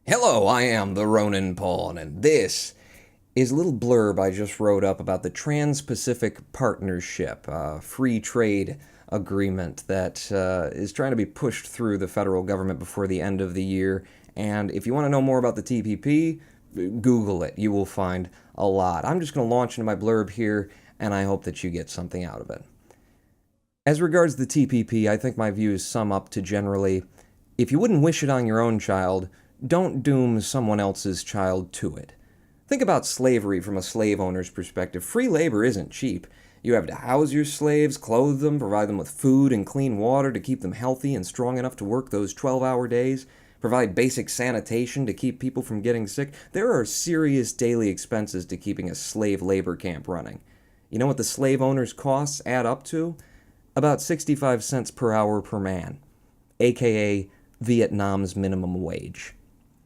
Hello, I am the Ronin Pawn, and this is a little blurb I just wrote up about the Trans-Pacific Partnership, a free trade agreement that is trying to be pushed through the federal government before the end of the year. And if you want to know more about the TPP, Google it. You will find a lot. I'm just going to launch into my blurb here, and I hope that you get something out of it. As regards the TPP, I think my views sum up to generally, if you wouldn't wish it on your own child, don't doom someone else's child to it. Think about slavery from a slave owner's perspective. Free labor isn't cheap. You have to house your slaves, clothe them, provide them with food and clean water to keep them healthy and strong enough to work those 12-hour days, provide basic sanitation to keep people from getting sick. There are serious daily expenses to keeping a slave labor camp running. You know what the slave owner's costs add up to? About 65 cents per hour per man, aka Vietnam's minimum wage.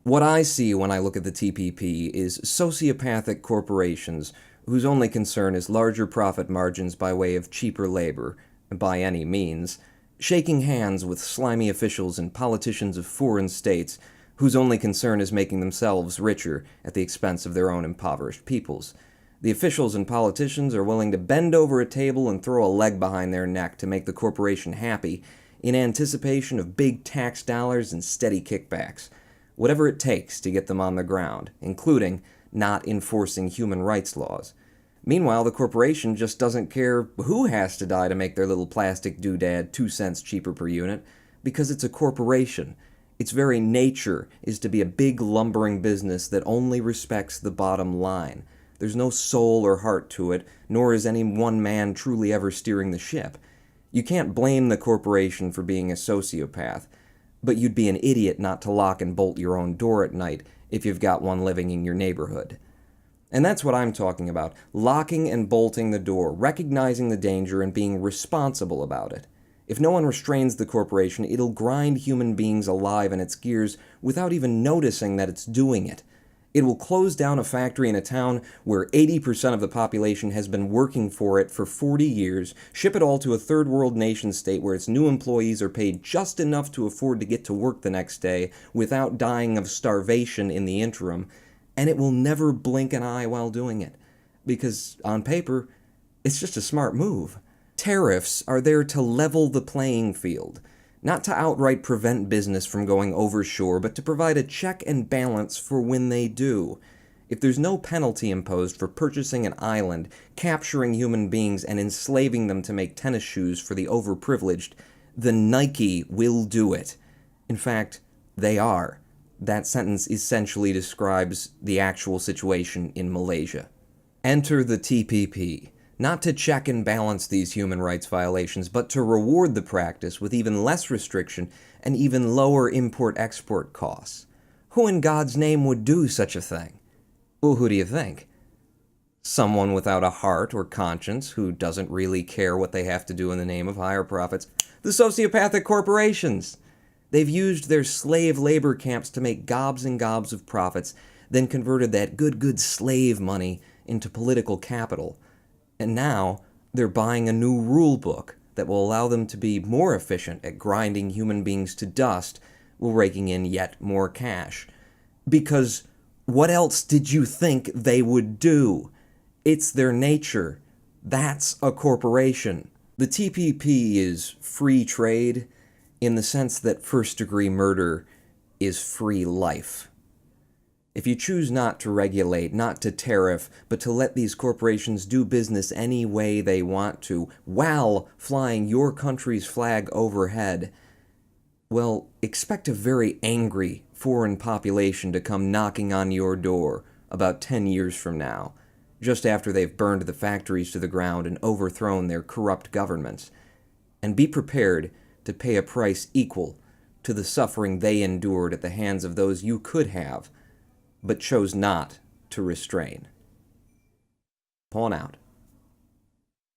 What I see when I look at the TPP is sociopathic corporations whose only concern is larger profit margins by way of cheaper labor, by any means, shaking hands with slimy officials and politicians of foreign states whose only concern is making themselves richer at the expense of their own impoverished peoples. The officials and politicians are willing to bend over a table and throw a leg behind their neck to make the corporation happy in anticipation of big tax dollars and steady kickbacks. Whatever it takes to get them on the ground, including not enforcing human rights laws. Meanwhile, the corporation just doesn't care who has to die to make their little plastic doodad 2 cents cheaper per unit, because it's a corporation. Its very nature is to be a big lumbering business that only respects the bottom line. There's no soul or heart to it, nor is any one man truly ever steering the ship. You can't blame the corporation for being a sociopath, but you'd be an idiot not to lock and bolt your own door at night if you've got one living in your neighborhood. And that's what I'm talking about, locking and bolting the door, recognizing the danger and being responsible about it. If no one restrains the corporation, it'll grind human beings alive in its gears without even noticing that it's doing it. It will close down a factory in a town where 80% of the population has been working for it for 40 years, ship it all to a third world nation state where its new employees are paid just enough to afford to get to work the next day without dying of starvation in the interim, and it will never blink an eye while doing it. Because, on paper, it's just a smart move. Tariffs are there to level the playing field. Not to outright prevent business from going overshore, but to provide a check and balance for when they do. If there's no penalty imposed for purchasing an island, capturing human beings, and enslaving them to make tennis shoes for the overprivileged, then Nike will do it. In fact, they are. That sentence essentially describes the actual situation in Malaysia. Enter the TPP. Not to check and balance these human rights violations, but to reward the practice with even less restriction and even lower import-export costs. Who in God's name would do such a thing? Well, who do you think? Someone without a heart or conscience who doesn't really care what they have to do in the name of higher profits. The sociopathic corporations. They've used their slave labor camps to make gobs and gobs of profits, then converted that good slave money into political capital. And now, they're buying a new rule book that will allow them to be more efficient at grinding human beings to dust while raking in yet more cash. Because what else did you think they would do? It's their nature. That's a corporation. The TPP is free trade in the sense that first-degree murder is free life. If you choose not to regulate, not to tariff, but to let these corporations do business any way they want to, while flying your country's flag overhead, well, expect a very angry foreign population to come knocking on your door about 10 years from now, just after they've burned the factories to the ground and overthrown their corrupt governments. And be prepared to pay a price equal to the suffering they endured at the hands of those you could have, but chose not to restrain. Pawn out.